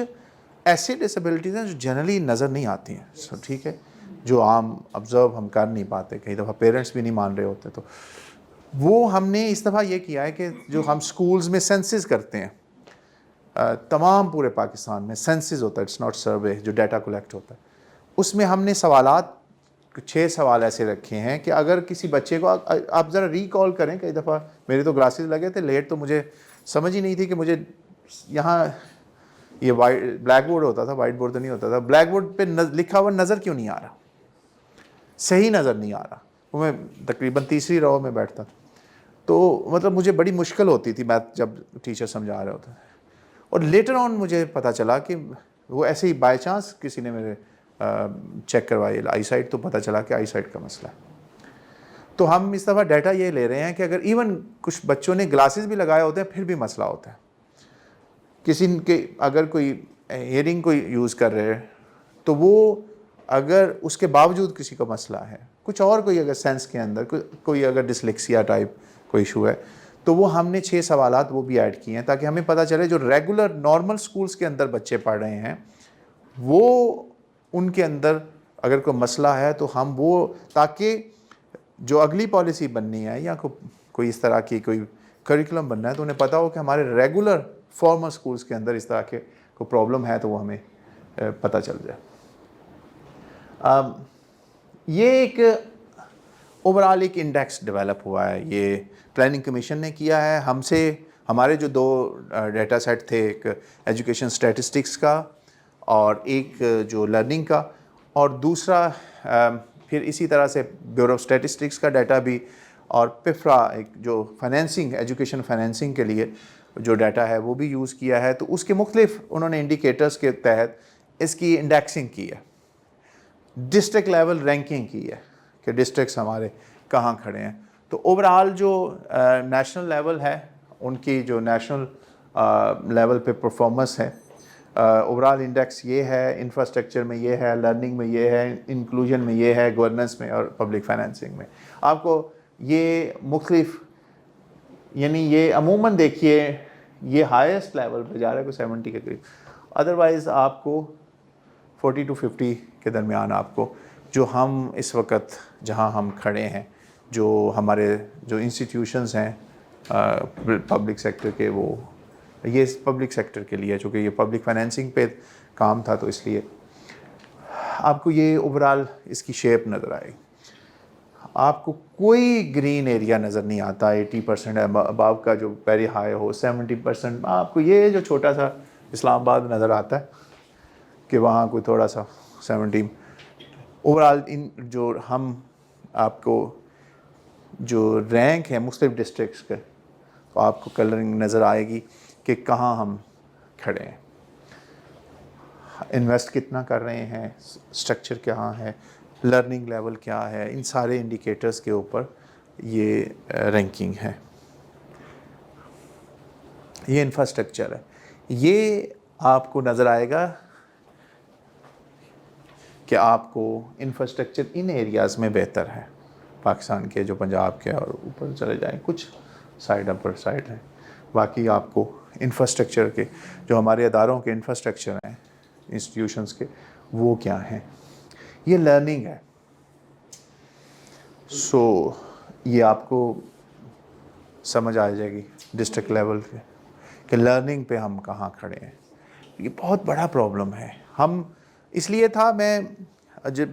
ایسی ڈسیبلٹیز ہیں جو جنرلی نظر نہیں آتی ہیں. سو ٹھیک ہے، جو عام آبزرو ہم کر نہیں پاتے، کئی دفعہ پیرنٹس بھی نہیں مان رہے ہوتے. تو وہ ہم نے اس دفعہ یہ کیا ہے کہ جو ہم اسکولز میں سینسز کرتے ہیں، تمام پورے پاکستان میں سینسز ہوتا ہے، اٹس ناٹ سروے، جو ڈیٹا کلیکٹ ہوتا ہے، اس میں ہم نے سوالات 6 سوال ایسے رکھے ہیں کہ اگر کسی بچے کو آپ ذرا ریکال کریں. کئی دفعہ میرے تو گلاسز لگے تھے لیٹ, تو مجھے سمجھ ہی نہیں تھی کہ مجھے یہاں یہ بلیک بورڈ ہوتا تھا, وائٹ بورڈ تو نہیں ہوتا تھا, بلیک بورڈ پہ لکھا ہوا نظر کیوں نہیں آ رہا, صحیح نظر نہیں آ رہا. وہ میں تقریباً تیسری رو میں بیٹھتا تھا, تو مطلب مجھے بڑی مشکل ہوتی تھی میتھ جب ٹیچر سمجھا رہے ہوتے. اور لیٹر آن مجھے پتہ چلا کہ وہ ایسے ہی بائی چانس کسی نے میرے چیک کروائی آئی سائٹ, تو پتہ چلا کہ آئی سائٹ کا مسئلہ ہے. تو ہم اس دفعہ ڈیٹا یہ لے رہے ہیں کہ اگر ایون کچھ بچوں نے گلاسز بھی لگائے ہوتے ہیں پھر بھی مسئلہ ہوتا ہے. کسی کے اگر کوئی ہیئرنگ کوئی یوز کر رہے ہیں تو وہ اگر اس کے باوجود کسی کو مسئلہ ہے, کچھ اور کوئی اگر سینس کے اندر کوئی اگر ڈسلیکسیا ٹائپ کوئی ایشو ہے, تو وہ ہم نے 6 سوالات وہ بھی ایڈ کیے ہیں تاکہ ہمیں پتہ چلے جو ریگولر نارمل سکولز کے اندر بچے پڑھ رہے ہیں وہ ان کے اندر اگر کوئی مسئلہ ہے تو ہم وہ, تاکہ جو اگلی پالیسی بننی ہے یا کوئی اس طرح کی کوئی کریکولم بننا ہے تو انہیں پتہ ہو کہ ہمارے ریگولر فارمل سکولز کے اندر اس طرح کے کوئی پرابلم ہے تو وہ ہمیں پتہ چل جائے. یہ ایک اوورال ایک انڈیکس ڈیولپ ہوا ہے, یہ پلاننگ کمیشن نے کیا ہے. ہم سے ہمارے جو 2 ڈیٹا سیٹ تھے, ایک ایجوکیشن اسٹیٹسٹکس کا اور ایک جو لرننگ کا, اور دوسرا پھر اسی طرح سے بیورو آف اسٹیٹسٹکس کا ڈیٹا بھی, اور پفرا ایک جو فائنینسنگ ایجوکیشن فائنینسنگ کے لیے جو ڈیٹا ہے وہ بھی یوز کیا ہے. تو اس کے مختلف انہوں نے انڈیکیٹرز کے تحت اس کی انڈیکسنگ کی ہے, ڈسٹرکٹ لیول رینکنگ کی ہے کہ ڈسٹرکٹس ہمارے کہاں کھڑے ہیں. تو اوورال جو نیشنل لیول ہے ان کی جو نیشنل لیول پہ پرفارمنس ہے, اوورال انڈیکس یہ ہے, انفراسٹرکچر میں یہ ہے, لرننگ میں یہ ہے, انکلوژن میں یہ ہے, گورننس میں اور پبلک فائنینسنگ میں. آپ کو یہ مختلف, یعنی یہ عموماً دیکھیے یہ ہائیسٹ لیول پہ جا رہا ہے کوئی 70 کے قریب, ادروائز آپ کو 40 to 50 کے درمیان آپ کو جو ہم اس وقت جہاں ہم کھڑے ہیں, جو ہمارے جو انسٹیٹیوشنز ہیں پبلک سیکٹر کے, وہ یہ پبلک سیکٹر کے لیے, چونکہ یہ پبلک فائنینسنگ پہ کام تھا تو اس لیے آپ کو یہ اوورال اس کی شیپ نظر آئے. آپ کو کوئی گرین ایریا نظر نہیں آتا 80% اباو کا جو ویری ہائی ہو, 70%. آپ کو یہ جو چھوٹا سا اسلام آباد نظر آتا ہے کہ وہاں کوئی تھوڑا سا 70. اوورال ان جو ہم آپ کو جو رینک ہے مختلف ڈسٹرکٹس کے, تو آپ کو کلرنگ نظر آئے گی کہ کہاں ہم کھڑے ہیں, انویسٹ کتنا کر رہے ہیں, اسٹرکچر کہاں ہے, لرننگ لیول کیا ہے, ان سارے انڈیکیٹرز کے اوپر یہ رینکنگ ہے. یہ انفراسٹرکچر ہے. یہ آپ کو نظر آئے گا کہ آپ کو انفراسٹرکچر ان ایریاز میں بہتر ہے پاکستان کے, جو پنجاب کے, اور اوپر چلے جائیں کچھ سائڈ اپر سائڈ ہیں. باقی آپ کو انفراسٹرکچر کے جو ہمارے اداروں کے انفراسٹرکچر ہیں انسٹیٹیوشنز کے, وہ کیا ہیں. یہ لرننگ ہے. سو یہ آپ کو سمجھ آ جائے گی ڈسٹرکٹ لیول پہ کہ لرننگ پہ ہم کہاں کھڑے ہیں. یہ بہت بڑا پرابلم ہے. ہم اس لیے تھا, میں جب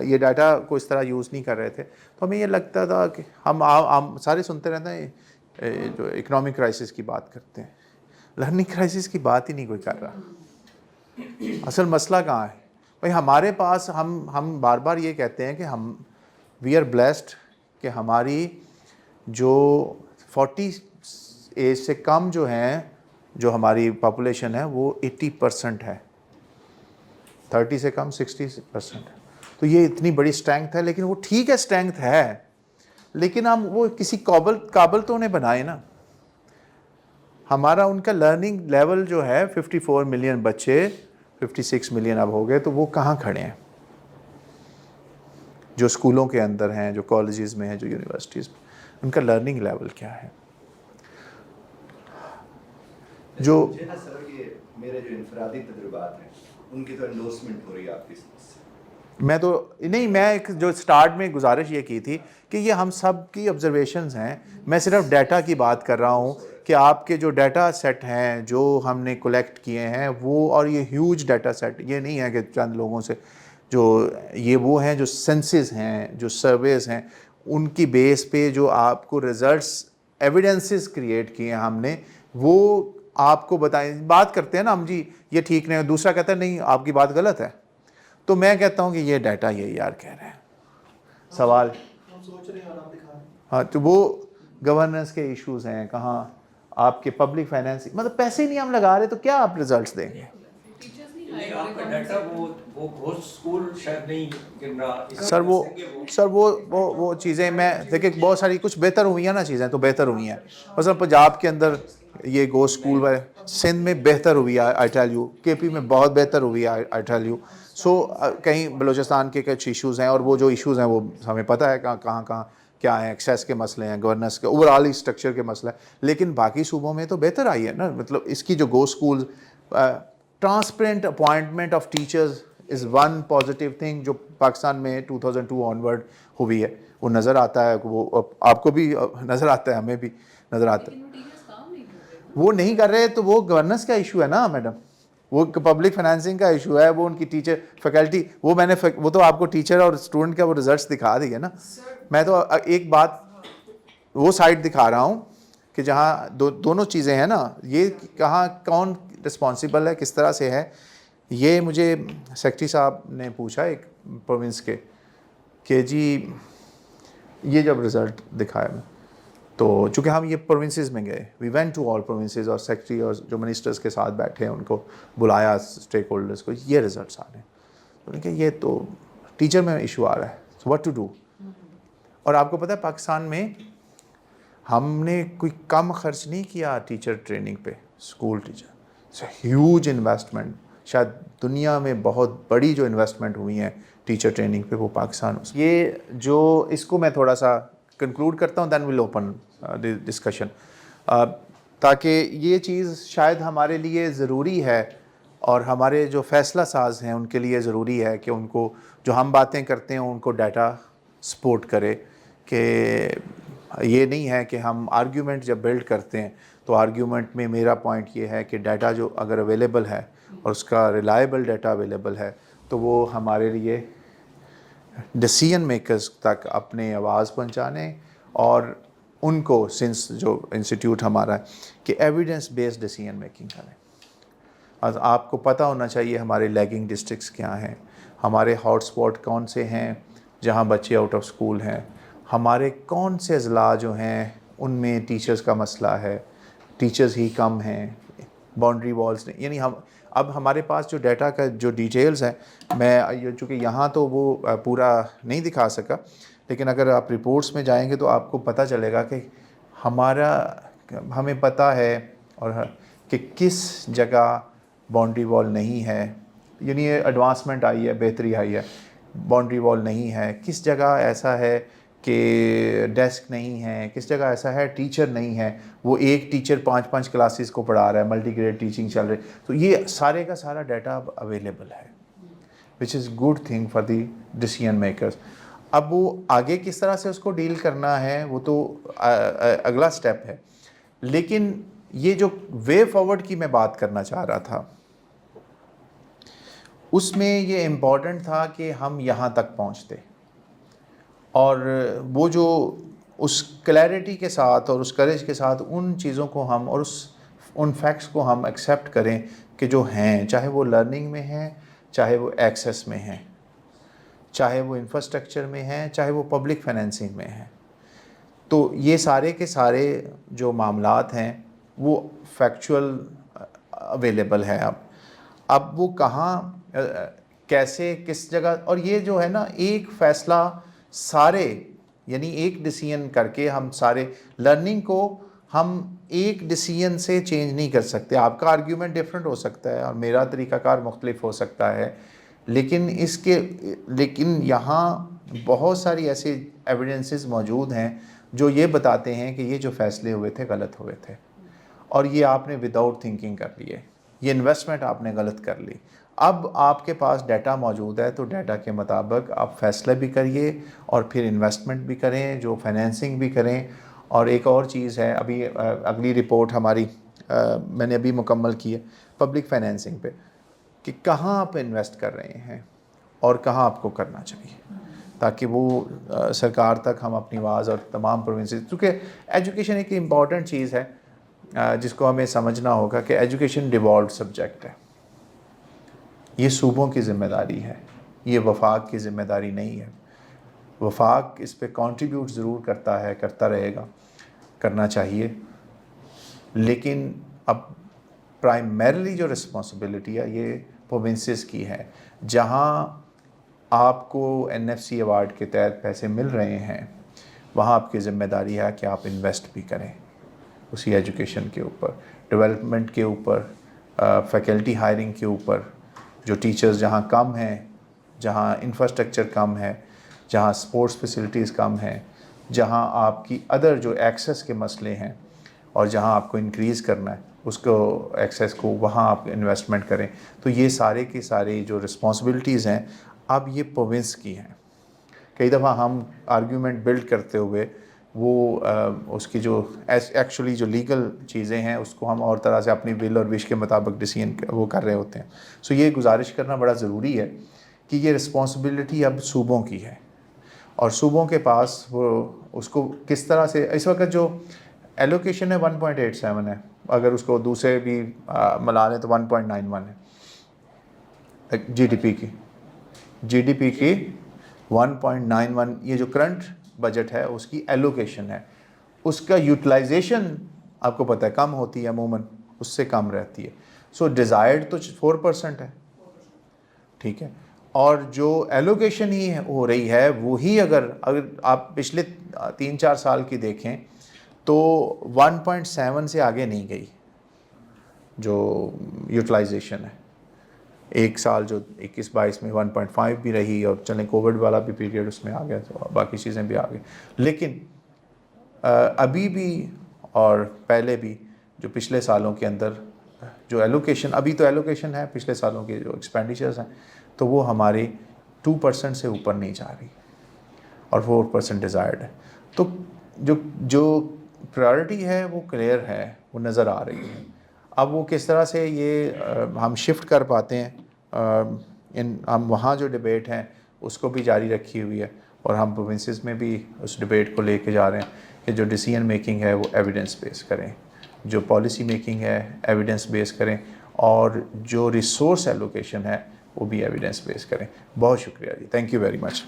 یہ ڈاٹا کو اس طرح یوز نہیں کر رہے تھے تو ہمیں یہ لگتا تھا کہ ہم سارے سنتے رہتے ہیں جو اکنامک کرائسس کی بات کرتے ہیں, لرننگ کرائسس کی بات ہی نہیں کوئی کر رہا. اصل مسئلہ کہاں ہے بھائی ہمارے پاس؟ ہم بار بار یہ کہتے ہیں کہ ہم وی آر بلیسڈ کہ ہماری جو 40 ایج سے کم جو ہیں, جو ہماری پاپولیشن ہے وہ 80% ہے, 30 سے کم 60% ہے. تو یہ اتنی بڑی اسٹرینگتھ ہے, لیکن وہ ٹھیک ہے اسٹرینگتھ ہے, لیکن ہم وہ کسی قابل تو انہیں بنائے نا. ہمارا ان کا لرننگ لیول جو ہے 54 ملین بچے, 56 ملین اب ہو گئے, تو وہ کہاں کھڑے ہیں؟ جو اسکولوں کے اندر ہیں, جو کالجز میں ہیں, جو یونیورسٹیز میں, ان کا لرننگ لیول کیا ہے؟ جو میرے جو انفرادی تجربات ہیں ان کی تو انڈورسمنٹ ہو رہی ہے آپ کی سمجھ سے. میں تو نہیں, میں ایک جو سٹارٹ میں گزارش یہ کی تھی کہ یہ ہم سب کی آبزرویشنز ہیں. میں صرف ڈیٹا کی بات کر رہا ہوں کہ آپ کے جو ڈیٹا سیٹ ہیں جو ہم نے کولیکٹ کیے ہیں وہ, اور یہ ہیوج ڈیٹا سیٹ, یہ نہیں ہے کہ چند لوگوں سے, جو یہ وہ ہیں جو سینسز ہیں, جو سرویز ہیں, ان کی بیس پہ جو آپ کو ریزلٹس ایویڈنسز کریٹ کیے ہیں ہم نے, وہ آپ کو بتائیں. بات کرتے ہیں نا ہم جی یہ ٹھیک نہیں, دوسرا کہتا ہے نہیں آپ کی بات غلط ہے, تو میں کہتا ہوں کہ یہ ڈیٹا یہ یار کہہ رہے ہیں. سوال ہم سوچ رہے ہیں اور آپ دکھا رہے ہیں. ہاں, تو وہ گورننس کے ایشوز ہیں, کہاں آپ کے پبلک فائنینس, مطلب پیسے ہی نہیں ہم لگا رہے تو کیا آپ ریزلٹس دیں گے؟ نہیں آپ کا ڈیٹا وہ گھوسٹ اسکول شاید نہیں گن رہا. سر وہ چیزیں میں دیکھیں بہت ساری کچھ بہتر ہوئی ہیں نا, چیزیں تو بہتر ہوئی ہیں. مثلا پنجاب کے اندر یہ گو اسکول ہے, سندھ میں بہتر ہوئی ہے آئی ٹیل یو, کے پی میں بہت بہتر ہوئی ہے آئی ٹیل یو. سو کہیں بلوچستان کے کچھ ایشوز ہیں, اور وہ جو ایشوز ہیں وہ ہمیں پتہ ہے کہاں کیا ہیں, ایکسیس کے مسئلے ہیں, گورننس کے اوور آل اسٹرکچر کے مسئلہ ہے. لیکن باقی صوبوں میں تو بہتر آئی ہے نا. مطلب اس کی جو گو school transparent appointment of teachers is one positive thing جو پاکستان میں 2002 آنورڈ ہوئی ہے. وہ نظر آتا ہے, وہ آپ کو بھی نظر آتا ہے, ہمیں بھی نظر آتا ہے. وہ نہیں کر رہے تو وہ گورننس کا ایشو ہے نا میڈم, وہ پبلک فائنینسنگ کا ایشو ہے, وہ ان کی ٹیچر فیکلٹی, وہ تو آپ کو ٹیچر اور اسٹوڈنٹ کا وہ ریزلٹس دکھا دیے نا. میں تو ایک بات وہ سائڈ دکھا رہا ہوں کہ جہاں دونوں چیزیں ہیں نا, یہ کہاں کون رسپانسیبل ہے, کس طرح سے ہے. یہ مجھے سیکرٹری صاحب نے پوچھا ایک پروونس کے کہ جی یہ جب رزلٹ دکھایا میں, تو چونکہ ہم یہ پروونسز میں گئے, we went to all provinces, اور سیکرٹری اور جو منسٹرز کے ساتھ بیٹھے ہیں ان کو بلایا, اسٹیک ہولڈرز کو, یہ رزلٹس آ رہے ہیں. تو نے کہا یہ تو ٹیچر میں ایشو آ رہا ہے, سو واٹ ٹو ڈو. اور آپ کو پتہ ہے پاکستان میں ہم نے کوئی کم خرچ نہیں کیا ٹیچر ٹریننگ پہ, school teacher, it's a huge investment. شاید دنیا میں بہت بڑی جو انویسٹمنٹ ہوئی ہیں ٹیچر ٹریننگ پہ وہ پاکستان. یہ جو اس کو میں تھوڑا سا کنکلوڈ کرتا ہوں, دین ول اوپن ڈسکشن, تاکہ یہ چیز شاید ہمارے لیے ضروری ہے, اور ہمارے جو فیصلہ ساز ہیں ان کے لیے ضروری ہے کہ ان کو جو ہم باتیں کرتے ہیں ان کو ڈیٹا سپورٹ کرے. کہ یہ نہیں ہے کہ ہم آرگیومنٹ جب بلڈ کرتے ہیں تو آرگیومنٹ میں میرا پوائنٹ یہ ہے کہ ڈیٹا جو اگر اویلیبل ہے اور اس کا ریلائبل ڈیٹا اویلیبل ہے تو وہ ہمارے لیے ڈیسیژن میکرز تک اپنے آواز پہنچانے, اور ان کو سنس جو انسٹیٹیوٹ ہمارا ہے کہ ایویڈنس بیسڈ ڈیسیژن میکنگ کریں. آپ کو پتہ ہونا چاہیے ہمارے لیگنگ ڈسٹرکٹس کیا ہیں, ہمارے ہاٹ اسپاٹ کون سے ہیں جہاں بچے آؤٹ آف اسکول ہیں, ہمارے کون سے اضلاع جو ہیں ان میں ٹیچرز کا مسئلہ ہے, ٹیچرز ہی کم ہیں, باؤنڈری والز نہیں. یعنی اب ہمارے پاس جو ڈیٹا کا جو ڈیٹیلز ہیں, میں چونکہ یہاں تو وہ پورا نہیں دکھا سکا, لیکن اگر آپ رپورٹس میں جائیں گے تو آپ کو پتہ چلے گا کہ ہمیں پتہ ہے اور کہ کس جگہ باؤنڈری وال نہیں ہے. یعنی یہ ایڈوانسمنٹ آئی ہے, بہتری آئی ہے, باؤنڈری وال نہیں ہے, کس جگہ ایسا ہے کہ ڈیسک نہیں ہے, کس جگہ ایسا ہے ٹیچر نہیں ہے, وہ ایک ٹیچر 5 کلاسز کو پڑھا رہا ہے, ملٹی گریڈ ٹیچنگ چل رہی. تو یہ سارے کا سارا ڈیٹا اب اویلیبل ہے, which is good thing for the decision makers. اب وہ آگے کس طرح سے اس کو ڈیل کرنا ہے وہ تو اگلا سٹیپ ہے. لیکن یہ جو وے فارورڈ کی میں بات کرنا چاہ رہا تھا, اس میں یہ امپورٹنٹ تھا کہ ہم یہاں تک پہنچتے, اور وہ جو اس کلیئرٹی کے ساتھ اور اس کریج کے ساتھ ان چیزوں کو ہم اور ان فیکٹس کو ہم ایکسیپٹ کریں کہ جو ہیں, چاہے وہ لرننگ میں ہیں, چاہے وہ ایکسیس میں ہیں, چاہے وہ انفراسٹرکچر میں ہیں, چاہے وہ پبلک فائنینسنگ میں ہیں. تو یہ سارے کے سارے جو معاملات ہیں وہ فیکچول اویلیبل ہے. اب وہ کہاں, کیسے, کس جگہ, اور یہ جو ہے نا ایک فیصلہ سارے, یعنی ایک ڈیسیژن کر کے ہم سارے لرننگ کو ہم ایک ڈیسیژن سے چینج نہیں کر سکتے. آپ کا آرگیومنٹ ڈیفرنٹ ہو سکتا ہے اور میرا طریقہ کار مختلف ہو سکتا ہے, لیکن یہاں بہت ساری ایسی ایویڈنسز موجود ہیں جو یہ بتاتے ہیں کہ یہ جو فیصلے ہوئے تھے غلط ہوئے تھے, اور یہ آپ نے وداؤٹ تھنکنگ کر لیے, یہ انویسٹمنٹ آپ نے غلط کر لی. اب آپ کے پاس ڈیٹا موجود ہے تو ڈیٹا کے مطابق آپ فیصلہ بھی کریے اور پھر انویسٹمنٹ بھی کریں, جو فائنینسنگ بھی کریں. اور ایک اور چیز ہے, ابھی اگلی رپورٹ ہماری میں نے ابھی مکمل کی ہے پبلک فائنینسنگ پہ, کہ کہاں آپ انویسٹ کر رہے ہیں, اور کہاں آپ کو کرنا چاہیے، تاکہ وہ سرکار تک ہم اپنی آواز اور تمام پروونسز، کیونکہ ایجوکیشن ایک امپورٹنٹ چیز ہے جس کو ہمیں سمجھنا ہوگا کہ ایجوکیشن ڈیوالوڈ سبجیکٹ ہے، یہ صوبوں کی ذمہ داری ہے، یہ وفاق کی ذمہ داری نہیں ہے۔ وفاق اس پہ کنٹریبیوٹ ضرور کرتا ہے، کرتا رہے گا، کرنا چاہیے، لیکن اب پرائمریلی جو رسپانسبلٹی ہے یہ پروونسز کی ہے۔ جہاں آپ کو NFC ایوارڈ کے تحت پیسے مل رہے ہیں، وہاں آپ کی ذمہ داری ہے کہ آپ انویسٹ بھی کریں اسی ایجوکیشن کے اوپر، ڈیولپمنٹ کے اوپر، فیکلٹی ہائرنگ کے اوپر، جو ٹیچرز جہاں کم ہیں، جہاں انفراسٹرکچر کم ہے، جہاں سپورٹس فیسلٹیز کم ہیں، جہاں آپ کی ادر جو ایکسیس کے مسئلے ہیں اور جہاں آپ کو انکریز کرنا ہے اس کو ایکسیس کو، وہاں آپ انویسٹمنٹ کریں۔ تو یہ سارے کی ساری جو رسپانسبلٹیز ہیں اب یہ پروونس کی ہیں۔ کئی دفعہ ہم آرگیومنٹ بلڈ کرتے ہوئے وہ اس کی جو ایکچولی جو لیگل چیزیں ہیں اس کو ہم اور طرح سے اپنی ول اور وش کے مطابق ڈیسیژن وہ کر رہے ہوتے ہیں۔ سو یہ گزارش کرنا بڑا ضروری ہے کہ یہ رسپانسبلٹی اب صوبوں کی ہے، اور صوبوں کے پاس وہ اس کو کس طرح سے، اس وقت جو ایلوکیشن ہے 1.87 ہے، اگر اس کو دوسرے بھی ملا لیں تو 1.91 ہے جی ڈی پی کی 1.91، یہ جو کرنٹ بجٹ ہے اس کی ایلوکیشن ہے، اس کا یوٹیلائزیشن آپ کو پتہ ہے کم ہوتی ہے، عموماً اس سے کم رہتی ہے۔ سو ڈیزائرڈ تو 4% ہے، ٹھیک ہے، اور جو ایلوکیشن ہی ہو رہی ہے وہی اگر آپ پچھلے 3-4 سال کی دیکھیں تو 1.7 سے آگے نہیں گئی جو یوٹیلائزیشن ہے۔ ایک سال جو 21-22 میں 1.5 بھی رہی، اور چلیں کووڈ والا بھی پیریڈ اس میں آ گیا تو باقی چیزیں بھی آ گئی، لیکن ابھی بھی اور پہلے بھی جو پچھلے سالوں کے اندر جو ایلوکیشن، ابھی تو ایلوکیشن ہے، پچھلے سالوں کے جو ایکسپینڈیچرز ہیں تو وہ ہماری 2% سے اوپر نہیں جا رہی، اور 4% ڈیزائرڈ ہے۔ تو جو پرائرٹی ہے وہ کلیئر ہے، وہ نظر آ رہی ہے۔ اب وہ کس طرح سے یہ ہم شفٹ کر پاتے ہیں، ہم وہاں جو ڈیبیٹ ہیں اس کو بھی جاری رکھی ہوئی ہے، اور ہم پروونسز میں بھی اس ڈیبیٹ کو لے کے جا رہے ہیں کہ جو ڈیسیژن میکنگ ہے وہ ایویڈنس بیس کریں، جو پالیسی میکنگ ہے ایویڈنس بیس کریں، اور جو ریسورس ایلوکیشن ہے وہ بھی ایویڈنس بیس کریں۔ بہت شکریہ جی، تھینک یو ویری مچ۔